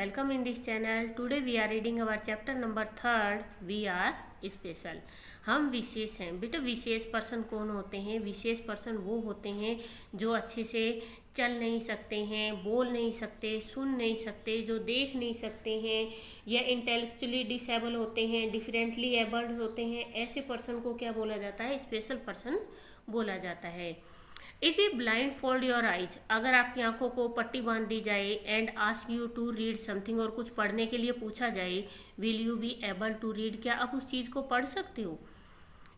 welcome in this channel. Today we are reading our chapter number 3rd. We are special. हम विशेष हैं। बेटा विशेष person कौन होते हैं? विशेष पर्सन वो होते हैं जो अच्छे से चल नहीं सकते हैं, बोल नहीं सकते, सुन नहीं सकते, जो देख नहीं सकते हैं या इंटेलेक्चुअली डिसेबल होते हैं, डिफरेंटली एबल्ड होते हैं। ऐसे पर्सन को क्या बोला जाता है? स्पेशल पर्सन बोला जाता है। If you blindfold your eyes, अगर आपकी आंखों को पट्टी बांध दी जाए and ask you to read something, और कुछ पढ़ने के लिए पूछा जाए, will you be able to read, क्या आप उस चीज़ को पढ़ सकते हो?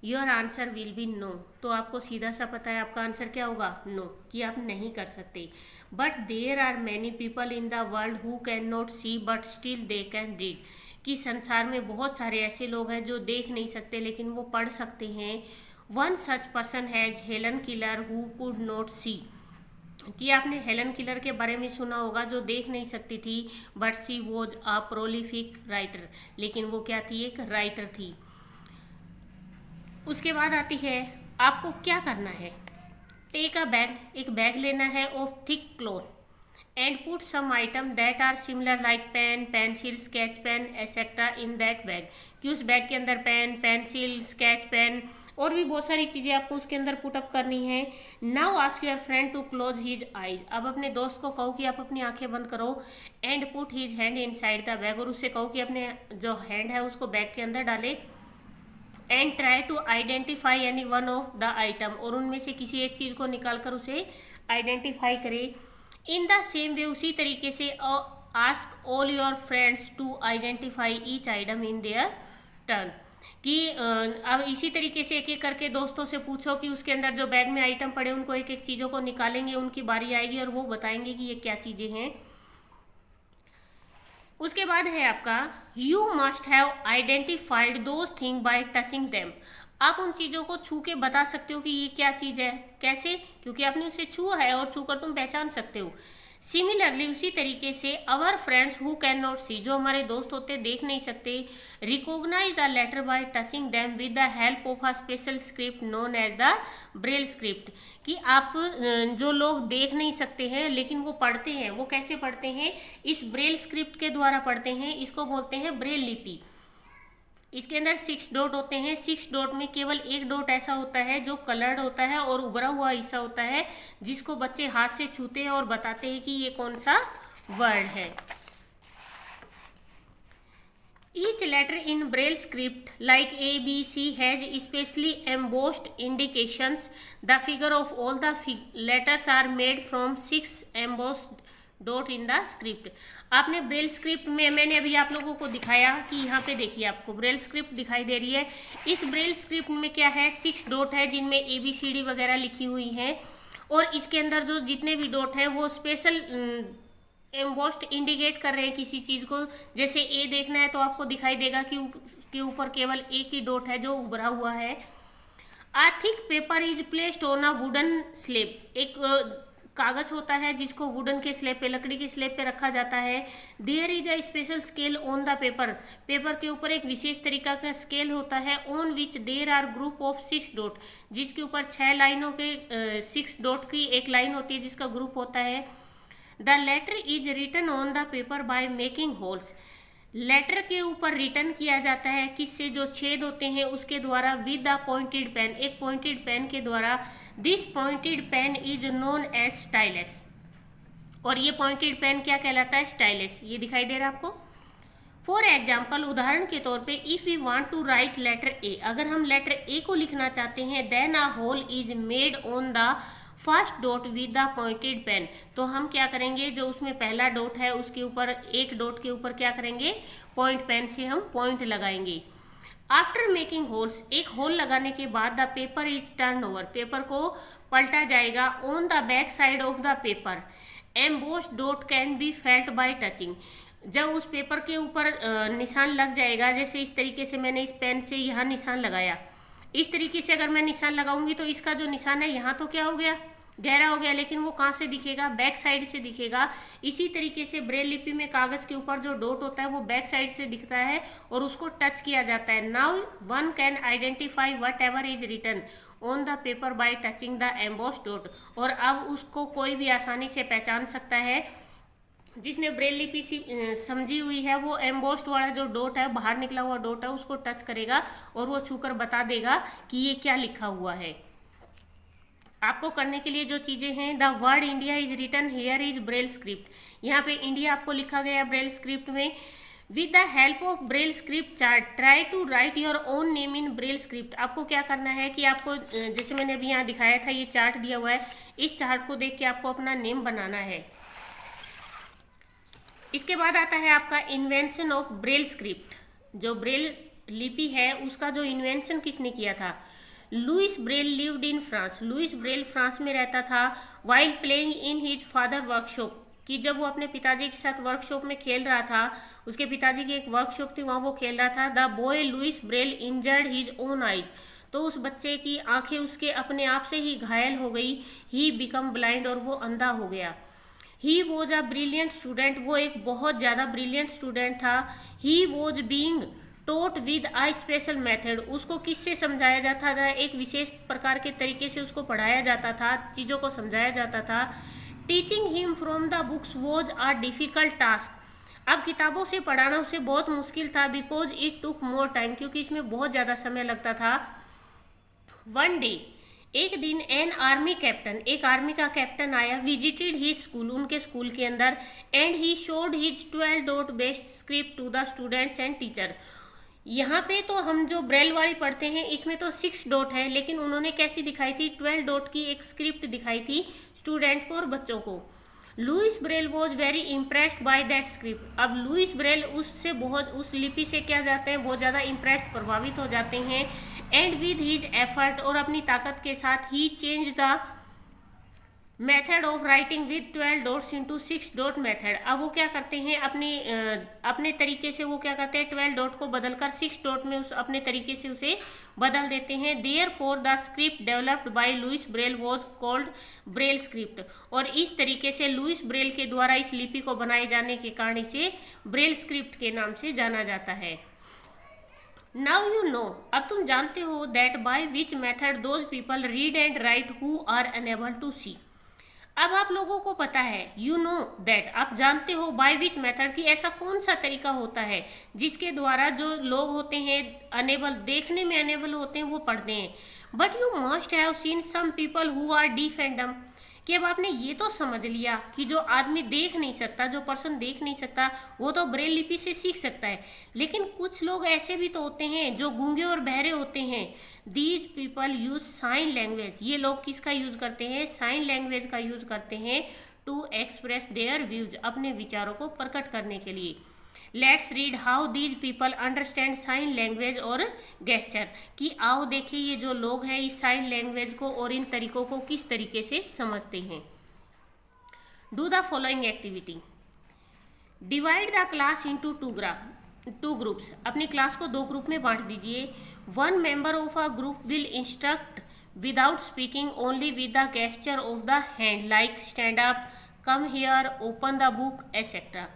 Your answer will be no, तो आपको सीधा सा पता है आपका आंसर क्या होगा? नो, कि आप नहीं कर सकते। But there are many people in the world who can not see but still they can read, कि संसार में बहुत सारे ऐसे लोग हैं जो देख नहीं सकते लेकिन वो पढ़ सकते हैं। One such person has Helen Keller who could not see, कि आपने हेलन किलर के बारे में सुना होगा जो देख नहीं सकती थी, but she was a prolific writer, लेकिन वो क्या थी? एक राइटर थी। उसके बाद आती है आपको क्या करना है। टेक अ बैग, एक बैग लेना है of thick cloth and put some item that are similar like pen, pencil, sketch pen etcetera in that bag, कि उस बैग के अंदर पेन, पेंसिल, स्केच पेन और भी बहुत सारी चीज़ें आपको उसके अंदर पुटअप करनी है। Now ask your friend to close his eyes, अब अपने दोस्त को कहो कि आप अपनी आंखें बंद करो and put his hand inside the bag, और उससे कहो कि अपने जो हैंड है उसको बैग के अंदर डाले। And try to identify any one of the item, और उनमें से किसी एक चीज़ को निकाल कर उसे आइडेंटिफाई करे। इन द सेम वे, उसी तरीके से ask all your friends to identify each item in their turn, कि अब इसी तरीके से एक एक करके दोस्तों से पूछो कि उसके अंदर जो बैग में आइटम पड़े उनको एक एक चीज़ों को निकालेंगे, उनकी बारी आएगी और वो बताएंगे कि ये क्या चीज़ें हैं। उसके बाद है आपका you must have identified those thing bye touching them, आप उन चीज़ों को छू के बता सकते हो कि ये क्या चीज़ है। कैसे? क्योंकि आपने उसे छुआ है और छू कर तुम पहचान सकते हो। सिमिलरली, उसी तरीके से our friends who can not see, जो हमारे दोस्त होते देख नहीं सकते, recognise the letter by touching them with the help of a special script known as the Braille script, कि आप जो लोग देख नहीं सकते हैं लेकिन वो पढ़ते हैं, वो कैसे पढ़ते हैं? इस ब्रेल स्क्रिप्ट के द्वारा पढ़ते हैं। इसको बोलते हैं ब्रेल लिपि। इसके अंदर 6 डॉट होते हैं। 6 डॉट में केवल एक डॉट ऐसा होता है जो कलर्ड होता है और उभरा हुआ हिस्सा होता है, जिसको बच्चे हाथ से छूते हैं और बताते हैं कि ये कौन सा वर्ड है। Each letter in Braille script like A B C has specially embossed indications, the figure of all the letters are made from 6 embossed dot in the script. आपने ब्रेल स्क्रिप्ट में, मैंने अभी आप लोगों को दिखाया कि यहाँ पे देखिए आपको ब्रेल स्क्रिप्ट दिखाई दे रही है। इस ब्रेल स्क्रिप्ट में क्या है? 6 डॉट है जिनमें ABCD वगैरह लिखी हुई हैं, और इसके अंदर जो जितने भी डॉट है वो स्पेशल एम्बोस्ड इंडिकेट कर रहे हैं किसी चीज़ को। जैसे ए देखना है तो आपको दिखाई देगा कि उसके ऊपर केवल एक ही डॉट है जो उभरा हुआ है। A thick paper is placed on a wooden slab, एक कागज होता है जिसको वुडन के स्लेब पे, लकड़ी के स्लेब पे रखा जाता है। There is a special scale on the paper, paper के ऊपर एक विशेष तरीका का स्केल होता है। On which there are group of 6 dot, जिसके ऊपर 6 लाइनों के 6 डॉट की एक लाइन होती है जिसका ग्रुप होता है। The letter is written on the paper by making holes, letter के ऊपर रिटर्न किया जाता है किससे? जो छेद होते हैं उसके द्वारा। विद द पॉइंटेड पेन, एक पॉइंटेड पेन के द्वारा। This pointed pen is known as stylus, और ये पॉइंटेड पेन क्या कहलाता है? स्टाइलस। ये दिखाई दे रहा है आपको। फॉर एग्जाम्पल, उदाहरण के तौर पे, if you want to write letter A, अगर हम लेटर ए को लिखना चाहते हैं, then a hole is made on the first dot with the pointed pen, तो हम क्या करेंगे? जो उसमें पहला डॉट है उसके ऊपर, एक डॉट के ऊपर क्या करेंगे? पॉइंट पेन से हम पॉइंट लगाएंगे। आफ्टर मेकिंग होल्स, एक होल लगाने के बाद, the paper is turn over, paper को पलटा जाएगा। On the back side of the paper embossed dot can be felt by touching, जब उस पेपर के ऊपर निशान लग जाएगा, जैसे इस तरीके से मैंने इस पेन से यहाँ निशान लगाया, इस तरीके से अगर मैं निशान लगाऊंगी तो इसका जो निशान है यहाँ तो क्या हो गया? गहरा हो गया, लेकिन वो कहाँ से दिखेगा? बैक साइड से दिखेगा। इसी तरीके से ब्रेल लिपि में कागज के ऊपर जो डॉट होता है वो बैक साइड से दिखता है और उसको टच किया जाता है। Now one can identify whatever is written on the paper by touching the embossed dot, और अब उसको कोई भी आसानी से पहचान सकता है जिसने ब्रेल लिपि समझी हुई है वो एम्बोस्ड वाला जो डॉट है, बाहर निकला हुआ डॉट है, उसको टच करेगा और वो छूकर बता देगा कि ये क्या लिखा हुआ है। आपको करने के लिए जो चीजें हैं, the word India is written here is Braille script. यहाँ पे इंडिया आपको लिखा गया ब्रेल स्क्रिप्ट में। With the help of Braille script chart try to write your own name in Braille script. आपको क्या करना है कि आपको, जैसे मैंने अभी यहाँ दिखाया था, ये चार्ट दिया हुआ है, इस चार्ट को देख के आपको अपना नेम बनाना है। इसके बाद आता है आपका इन्वेंशन ऑफ ब्रेल स्क्रिप्ट। जो ब्रेल लिपि है उसका जो इन्वेंशन किसने किया था? Louis Braille lived in France. Louis Braille France में रहता था। While playing in his father workshop, कि जब वो अपने पिताजी के साथ वर्कशॉप में खेल रहा था, उसके पिताजी की एक वर्कशॉप थी, वहाँ वो खेल रहा था। The boy Louis Braille injured his own eyes. तो उस बच्चे की आंखें उसके अपने आप से ही घायल हो गई। ही बिकम ब्लाइंड, और वो अंधा हो गया। He was a brilliant student. वो एक बहुत ज़्यादा ब्रिलियंट स्टूडेंट था। He was being taught with a special method. उसको किससे समझाया जाता था? एक विशेष प्रकार के तरीके से उसको पढ़ाया जाता था, चीज़ों को समझाया जाता था। Teaching him from the books was a difficult task. अब किताबों से पढ़ाना उसे बहुत मुश्किल था। Because it took more time, क्योंकि इसमें बहुत ज़्यादा समय लगता था। वन डे, एक दिन, एन आर्मी कैप्टन, एक आर्मी का कैप्टन आया, विजिटेड ही स्कूल, उनके स्कूल के अंदर, and he showed his 12 dot based script to the students and teacher. यहाँ पे तो हम जो ब्रेल वाली पढ़ते हैं इसमें तो 6 डॉट है, लेकिन उन्होंने कैसी दिखाई थी? 12 डॉट की एक स्क्रिप्ट दिखाई थी स्टूडेंट को और बच्चों को। Louis Braille was very impressed by that script. अब लुइस ब्रेल उससे बहुत, उस लिपि से क्या जाते हैं, बहुत ज़्यादा इम्प्रेस्ड, प्रभावित हो जाते हैं। एंड विद हिज एफर्ट, और अपनी ताकत के साथ, he change the method of writing with 12 dots into 6 dot method. अब वो क्या करते हैं, अपने तरीके से वो क्या करते हैं, 12 डॉट को बदलकर 6 डॉट में उस अपने तरीके से उसे बदल देते हैं। Therefore the script developed by Louis Braille was called Braille script. और इस तरीके से लुइस ब्रेल के द्वारा इस लिपि को बनाए जाने के कारण इसे ब्रेल स्क्रिप्ट के नाम से जाना जाता है। नाउ यू नो, अब तुम जानते हो, that by which method those people read and write who are unable to see. अब आप लोगों को पता है, यू नो दैट, आप जानते हो, बाय विच मेथड, की ऐसा कौन सा तरीका होता है जिसके द्वारा जो लोग होते हैं अनेबल, देखने में अनेबल होते हैं, वो पढ़ते हैं। But you must have seen some people who are deaf and dumb, कि अब आपने ये तो समझ लिया कि जो आदमी देख नहीं सकता, जो पर्सन देख नहीं सकता, वो तो ब्रेल लिपि से सीख सकता है, लेकिन कुछ लोग ऐसे भी तो होते हैं जो गूंगे और बहरे होते हैं। These people use sign language. ये लोग किसका यूज करते हैं? साइन लैंग्वेज का यूज करते हैं टू एक्सप्रेस देयर व्यूज, अपने विचारों को प्रकट करने के लिए। Let's read how these people understand sign language और गेस्चर, कि आओ देखिए ये जो लोग हैं इस साइन लैंग्वेज को और इन तरीकों को किस तरीके से समझते हैं। Do the following activity. Divide the class into two groups. अपनी क्लास को 2 ग्रुप में बांट दीजिए। One member of a group will instruct without speaking only with the gesture of the hand, like stand up, come here, open the book, etcetera.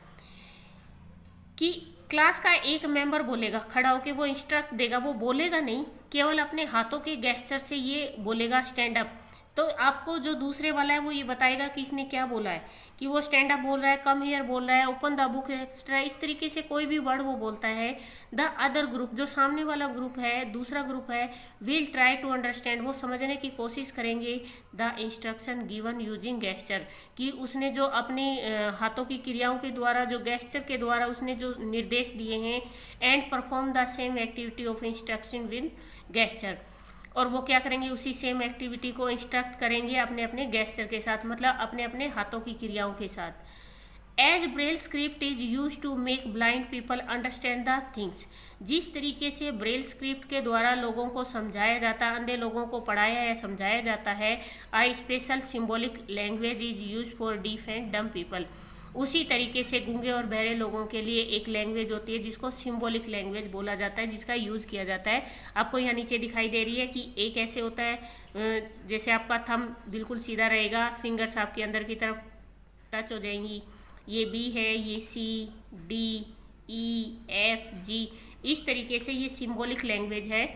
कि class का एक member बोलेगा, खड़ा होके वो इंस्ट्रक्ट देगा, वो बोलेगा नहीं, केवल अपने हाथों के गेस्चर से ये बोलेगा स्टैंड अप। तो आपको जो दूसरे वाला है वो ये बताएगा कि इसने क्या बोला है, कि वो स्टैंड अप बोल रहा है, कम हियर बोल रहा है, ओपन द बुक, एक्स्ट्रा, इस तरीके से कोई भी वर्ड वो बोलता है। द अदर ग्रुप, जो सामने वाला ग्रुप है, दूसरा ग्रुप है, विल ट्राई टू अंडरस्टैंड, वो समझने की कोशिश करेंगे the instruction given using gesture, कि उसने जो अपने हाथों की क्रियाओं के द्वारा, जो गेस्चर के द्वारा उसने जो निर्देश दिए हैं। And perform the same activity of instruction with gesture, और वो क्या करेंगे, उसी सेम एक्टिविटी को इंस्ट्रक्ट करेंगे अपने अपने गेस्चर के साथ, मतलब अपने अपने हाथों की क्रियाओं के साथ। As Braille script is use to make blind people understand the things. जिस तरीके से ब्रेल स्क्रिप्ट के द्वारा लोगों को समझाया जाता है, अंधे लोगों को पढ़ाया या समझाया जाता है, a special symbolic language is use for deaf and dumb people. उसी तरीके से गूंगे और बहरे लोगों के लिए एक लैंग्वेज होती है जिसको सिंबॉलिक लैंग्वेज बोला जाता है, जिसका यूज़ किया जाता है। आपको यहाँ नीचे दिखाई दे रही है कि एक ऐसे होता है, जैसे आपका थंब बिल्कुल सीधा रहेगा, फिंगर्स आपके अंदर की तरफ टच हो जाएंगी, ये बी है, ये सी, डी, ई, एफ, जी, इस तरीके से ये सिंबॉलिक लैंग्वेज है।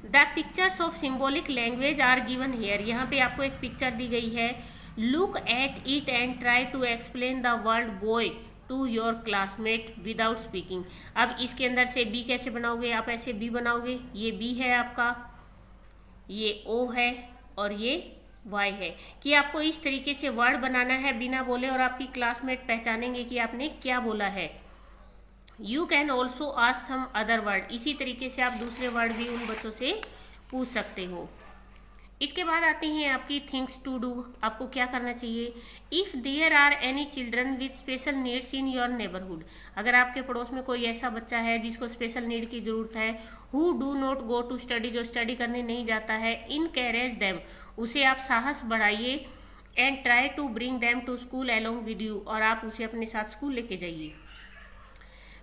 The pictures of symbolic language are given here. यहाँ पे आपको एक पिक्चर दी गई है। Look at it and try to explain the word boy to your classmate without speaking. अब इसके अंदर से बी कैसे बनाओगे, आप ऐसे बी बनाओगे, ये बी है आपका, ये ओ है और ये वाई है, कि आपको इस तरीके से वर्ड बनाना है बिना बोले और आपकी क्लासमेट पहचानेंगे कि आपने क्या बोला है। You can also ask some other word, इसी तरीके से आप दूसरे वर्ड भी उन बच्चों से पूछ सकते हो। इसके बाद आते हैं आपकी थिंग्स टू डू, आपको क्या करना चाहिए। If there are any children with special needs in your neighbourhood, अगर आपके पड़ोस में कोई ऐसा बच्चा है जिसको स्पेशल नीड की जरूरत है, who do not go to study, जो स्टडी करने नहीं जाता है, इनकरेज देम, उसे आप साहस बढ़ाइए, and try to bring them to school along with you, और आप उसे अपने साथ स्कूल लेके जाइए।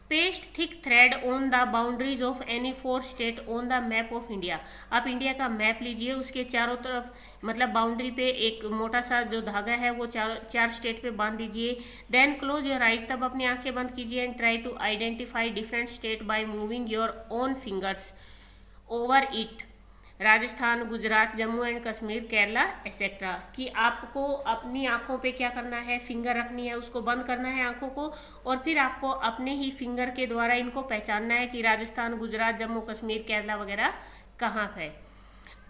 Paste thick thread on the boundaries of any 4 state on the map of India, आप इंडिया का मैप लीजिए, उसके चारों तरफ मतलब बाउंड्री पे एक मोटा सा जो धागा है वो चार स्टेट पे बांध दीजिए। देन क्लोज योर आइज, तब अपनी आंखें बंद कीजिए, and try to identify different state by moving your own fingers over it, Rajasthan, Gujarat, Jammu and Kashmir, Kerala etcetera, कि आपको अपनी आंखों पे क्या करना है, फिंगर रखनी है, उसको बंद करना है आंखों को, और फिर आपको अपने ही फिंगर के द्वारा इनको पहचानना है कि राजस्थान, गुजरात, जम्मू कश्मीर, केरला वगैरह कहाँ है।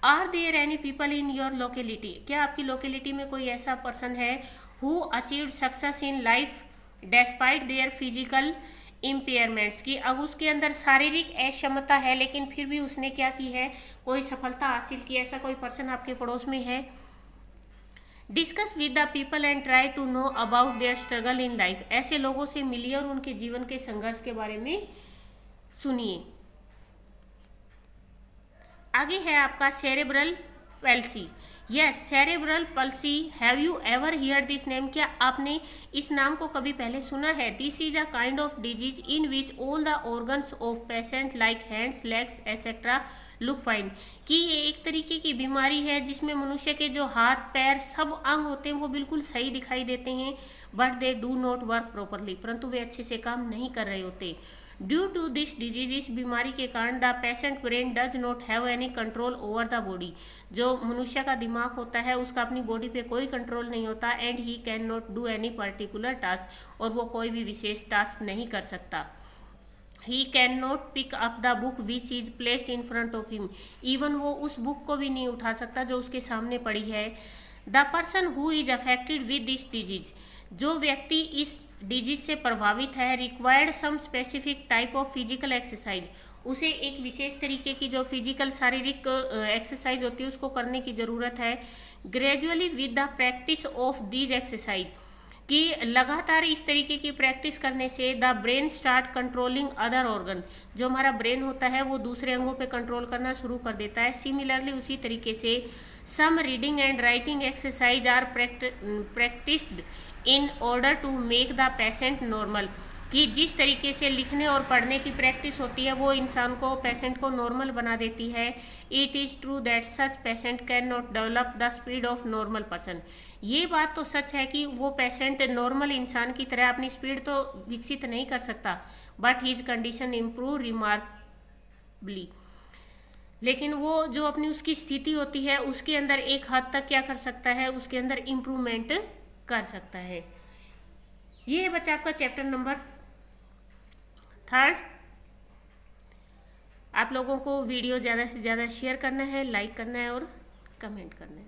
Are there any people in your locality, क्या आपकी लोकेलिटी में कोई ऐसा पर्सन है who achieved success in life despite their physical impairments, की अब उसके अंदर शारीरिक अक्षमता है लेकिन फिर भी उसने क्या की है, कोई सफलता हासिल की, ऐसा कोई पर्सन आपके पड़ोस में है। Discuss with the people and try to know about their struggle in life, ऐसे लोगों से मिलिए और उनके जीवन के संघर्ष के बारे में सुनिए। आगे है आपका cerebral palsy. Yes, cerebral palsy, have you ever here this name, क्या आपने इस नाम को कभी पहले सुना है। This is a kind of disease in which all the organs of patient like hands, legs etcetera look fine, कि ये एक तरीके की बीमारी है जिसमें मनुष्य के जो हाथ पैर सब अंग होते हैं वो बिल्कुल सही दिखाई देते हैं, but they do not work properly, परंतु वे अच्छे से काम नहीं कर रहे होते। ड्यू टू दिस डिजीज, इस बीमारी के कारण the patient brain does not have any control over the body, जो मनुष्य का दिमाग होता है उसका अपनी बॉडी पे कोई कंट्रोल नहीं होता, and he can not do any particular task, और वो कोई भी विशेष टास्क नहीं कर सकता। He can not pick up the book which is placed in front of him, even वो उस बुक को भी नहीं उठा सकता जो उसके सामने पड़ी है। The person who is affected with this disease, जो व्यक्ति इस डिजीज से प्रभावित है, required some specific type of physical exercise, उसे एक विशेष तरीके की जो फिजिकल शारीरिक एक्सरसाइज होती है उसको करने की जरूरत है। Gradually with the practice of these exercise, कि लगातार इस तरीके की प्रैक्टिस करने से the brain start controlling other organ, जो हमारा ब्रेन होता है वो दूसरे अंगों पे कंट्रोल करना शुरू कर देता है। सिमिलरली उसी तरीके से some reading and writing exercise are practised in order to make the patient normal, कि जिस तरीके से लिखने और पढ़ने की प्रैक्टिस होती है वो इंसान को, पेशेंट को नॉर्मल बना देती है। It is true that such patient can not develop the speed of normal person, ये बात तो सच है कि वो पेशेंट नॉर्मल इंसान की तरह अपनी स्पीड तो विकसित नहीं कर सकता, बट हीज कंडीशन इम्प्रूव रिमार्कबली, लेकिन वो जो अपनी उसकी स्थिति होती है उसके अंदर एक हद तक क्या कर सकता है, उसके अंदर इम्प्रूवमेंट कर सकता है। ये है बच्चा आपका चैप्टर नंबर 3। आप लोगों को वीडियो ज़्यादा से ज़्यादा शेयर करना है, लाइक करना है और कमेंट करना है।